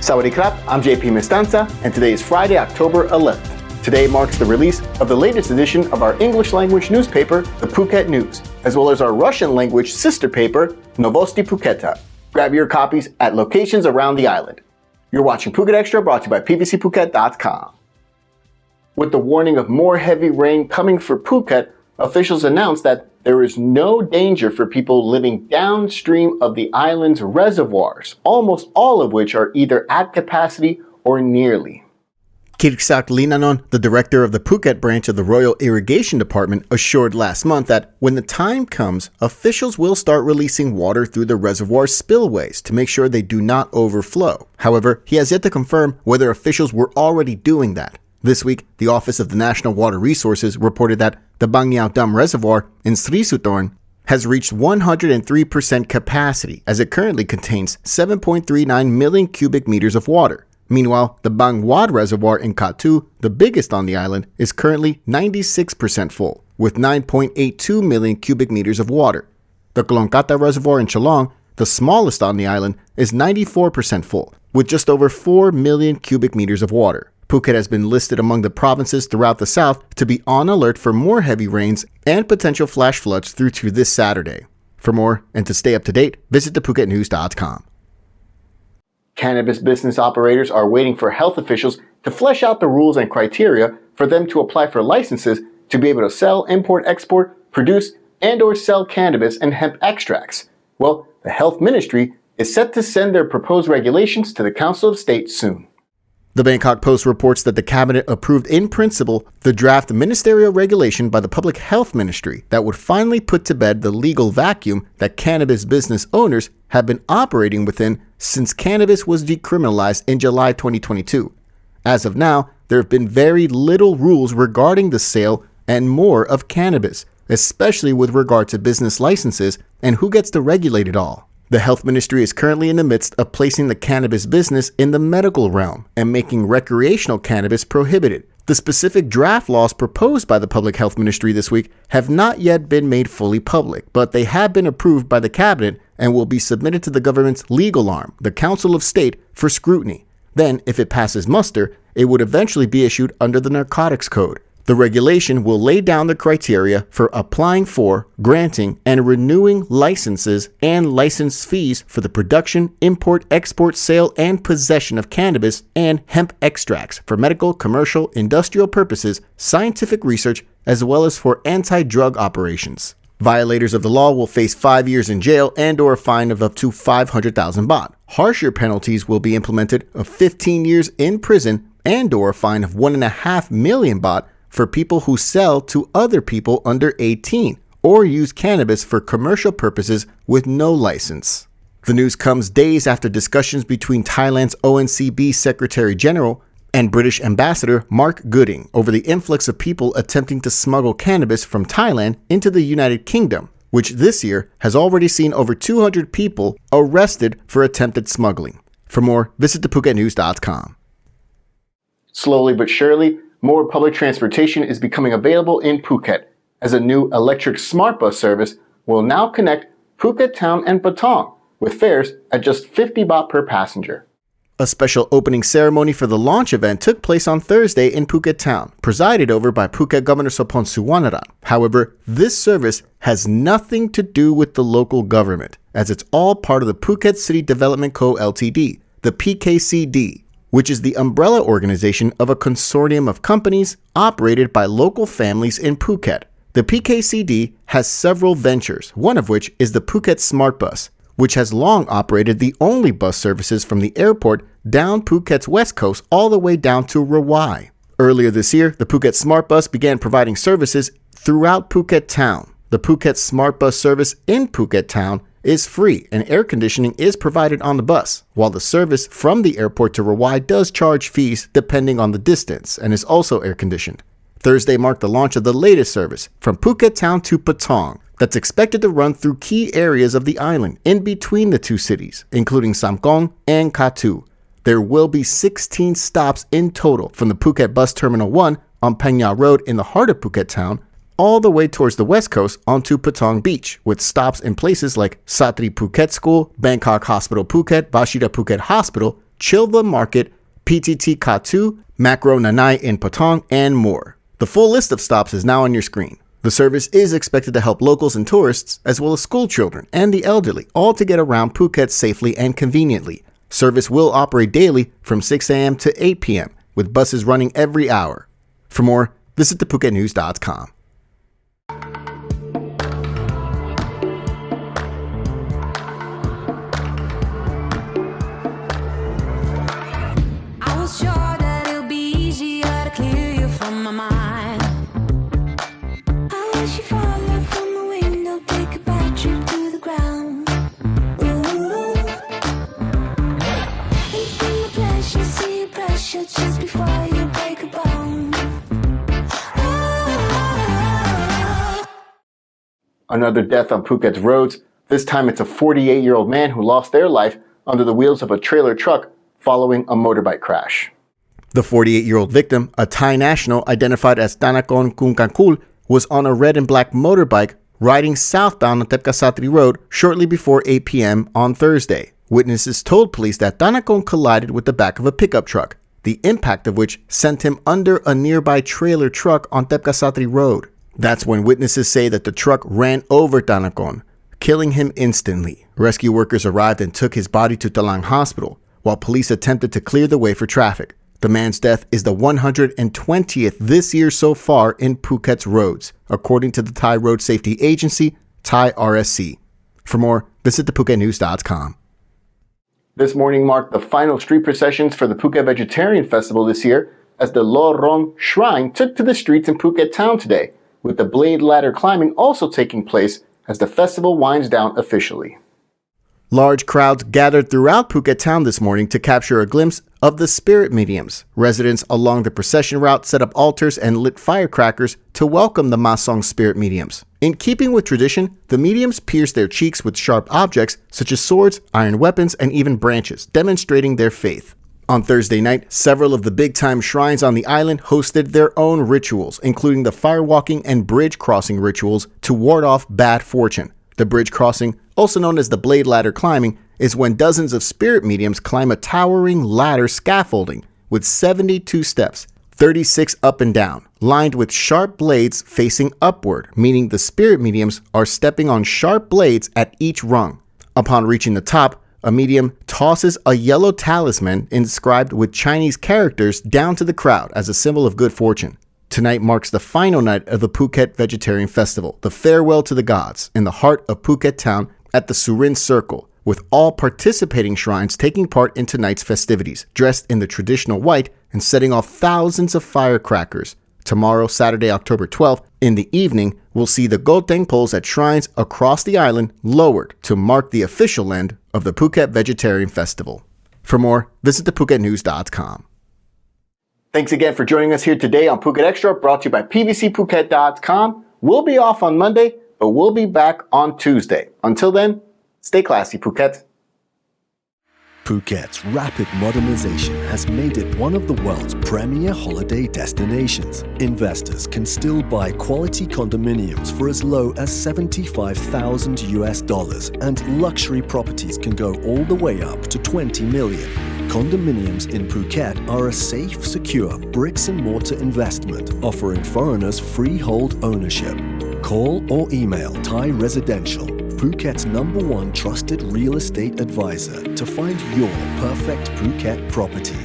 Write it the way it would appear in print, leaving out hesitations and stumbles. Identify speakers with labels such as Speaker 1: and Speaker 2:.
Speaker 1: Sawadee krap, I'm JP Mestanza, and today is Friday, October 11th. Today marks the release of the latest edition of our English language newspaper, the Phuket News, as well as our Russian language sister paper, Novosti Phuketa. Grab your copies at locations around the island. You're watching Phuket Extra, brought to you by pvcphuket.com. With the warning of more heavy rain coming for Phuket, officials announced that there is no danger for people living downstream of the island's reservoirs, almost all of which are either at capacity or nearly. Kirsak Linanon, the director of the Phuket branch of the Royal Irrigation Department, assured last month that when the time comes, officials will start releasing water through the reservoir spillways to make sure they do not overflow. However, he has yet to confirm whether officials were already doing that. This week, the Office of the National Water Resources reported that the Bangyao Dam Reservoir in Sri Sutorn has reached 103% capacity, as it currently contains 7.39 million cubic meters of water. Meanwhile, the Bang Wad Reservoir in Katu, the biggest on the island, is currently 96% full, with 9.82 million cubic meters of water. The Kolongkata Reservoir in Chalong, the smallest on the island, is 94% full, with just over 4 million cubic meters of water. Phuket has been listed among the provinces throughout the south to be on alert for more heavy rains and potential flash floods through to this Saturday. For more and to stay up to date, visit thephuket.news.com. Cannabis business operators are waiting for health officials to flesh out the rules and criteria for them to apply for licenses to be able to sell, import, export, produce, and/or sell cannabis and hemp extracts. Well, the Health Ministry is set to send their proposed regulations to the Council of State soon. The Bangkok Post reports that the cabinet approved in principle the draft ministerial regulation by the Public Health Ministry that would finally put to bed the legal vacuum that cannabis business owners have been operating within since cannabis was decriminalized in July 2022. As of now, there have been very little rules regarding the sale and more of cannabis, especially with regard to business licenses and who gets to regulate it all. The Health Ministry is currently in the midst of placing the cannabis business in the medical realm and making recreational cannabis prohibited. The specific draft laws proposed by the Public Health Ministry this week have not yet been made fully public, but they have been approved by the cabinet and will be submitted to the government's legal arm, the Council of State, for scrutiny. Then, if it passes muster, it would eventually be issued under the Narcotics Code. The regulation will lay down the criteria for applying for, granting, and renewing licenses and license fees for the production, import, export, sale, and possession of cannabis and hemp extracts for medical, commercial, industrial purposes, scientific research, as well as for anti-drug operations. Violators of the law will face 5 years in jail and/or a fine of up to 500,000 baht. Harsher penalties will be implemented of 15 years in prison and/or a fine of 1.5 million baht for people who sell to other people under 18 or use cannabis for commercial purposes with no license. The news comes days after discussions between Thailand's ONCB Secretary General and British Ambassador Mark Gooding over the influx of people attempting to smuggle cannabis from Thailand into the United Kingdom, which this year has already seen over 200 people arrested for attempted smuggling. For more, visit thephuket.news.com. Slowly but surely, more public transportation is becoming available in Phuket, as a new electric smart bus service will now connect Phuket Town and Patong, with fares at just 50 baht per passenger. A special opening ceremony for the launch event took place on Thursday in Phuket Town, presided over by Phuket Governor Sopon Suwanaran. However, this service has nothing to do with the local government, as it's all part of the Phuket City Development Co. Ltd., the PKCD, which is the umbrella organization of a consortium of companies operated by local families in Phuket. The PKCD has several ventures, one of which is the Phuket Smart Bus, which has long operated the only bus services from the airport down Phuket's west coast all the way down to Rawai. Earlier this year, the Phuket Smart Bus began providing services throughout Phuket Town. The Phuket Smart Bus service in Phuket Town is free and air conditioning is provided on the bus, while the service from the airport to Rawai does charge fees depending on the distance and is also air conditioned. Thursday marked the launch of the latest service from Phuket Town to Patong that's expected to run through key areas of the island in between the two cities, including Samkong and Katu. There will be 16 stops in total from the Phuket Bus Terminal 1 on Phang Road in the heart of Phuket Town all the way towards the west coast onto Patong Beach, with stops in places like Satri Phuket School, Bangkok Hospital Phuket, Vashida Phuket Hospital, Chilva Market, PTT Katu, Macro Nanai in Patong, and more. The full list of stops is now on your screen. The service is expected to help locals and tourists, as well as school children and the elderly, all to get around Phuket safely and conveniently. Service will operate daily from 6 a.m. to 8 p.m., with buses running every hour. For more, visit thephuket.news.com.
Speaker 2: I was sure that it'll be easier to clear you from my mind. I wish you fall out from a window, take a bad trip to the ground. Ooh. And bring the pleasure, see your pressure just before you break a bone.
Speaker 1: Another death on Phuket's roads. This time it's a 48-year-old man who lost their life under the wheels of a trailer truck following a motorbike crash. The 48-year-old victim, a Thai national identified as Tanakon Kungkankul, was on a red and black motorbike riding southbound on Tepkasatri Road shortly before 8 p.m. on Thursday. Witnesses told police that Tanakon collided with the back of a pickup truck, the impact of which sent him under a nearby trailer truck on Tepkasatri Road. That's when witnesses say that the truck ran over Tanakon, killing him instantly. Rescue workers arrived and took his body to Talang Hospital, while police attempted to clear the way for traffic. The man's death is the 120th this year so far in Phuket's roads, according to the Thai Road Safety Agency, Thai RSC. For more, visit thephuket.news.com. This morning marked the final street processions for the Phuket Vegetarian Festival this year, as the Lor Rong Shrine took to the streets in Phuket Town today, with the blade ladder climbing also taking place as the festival winds down officially. Large crowds gathered throughout Phuket Town this morning to capture a glimpse of the spirit mediums. Residents along the procession route set up altars and lit firecrackers to welcome the Masong spirit mediums. In keeping with tradition, the mediums pierced their cheeks with sharp objects such as swords, iron weapons, and even branches, demonstrating their faith. On Thursday night, several of the big-time shrines on the island hosted their own rituals, including the firewalking and bridge crossing rituals to ward off bad fortune. The bridge crossing, also known as the blade ladder climbing, is when dozens of spirit mediums climb a towering ladder scaffolding with 72 steps, 36 up and down, lined with sharp blades facing upward, meaning the spirit mediums are stepping on sharp blades at each rung. Upon reaching the top, a medium tosses a yellow talisman inscribed with Chinese characters down to the crowd as a symbol of good fortune. Tonight marks the final night of the Phuket Vegetarian Festival, the farewell to the gods, in the heart of Phuket Town at the Surin Circle, with all participating shrines taking part in tonight's festivities, dressed in the traditional white and setting off thousands of firecrackers. Tomorrow, Saturday, October 12th, in the evening, we'll see the Goteng poles at shrines across the island lowered to mark the official end of the Phuket Vegetarian Festival. For more, visit thephuket.news.com. Thanks again for joining us here today on Phuket Extra, brought to you by pvcphuket.com. We'll be off on Monday, but we'll be back on Tuesday. Until then, stay classy, Phuket.
Speaker 3: Phuket's rapid modernization has made it one of the world's premier holiday destinations. Investors can still buy quality condominiums for as low as $75,000, and luxury properties can go all the way up to $20 million. Condominiums in Phuket are a safe, secure bricks-and-mortar investment offering foreigners freehold ownership. Call or email Thai Residential, Phuket's #1 trusted real estate advisor, to find your perfect Phuket property.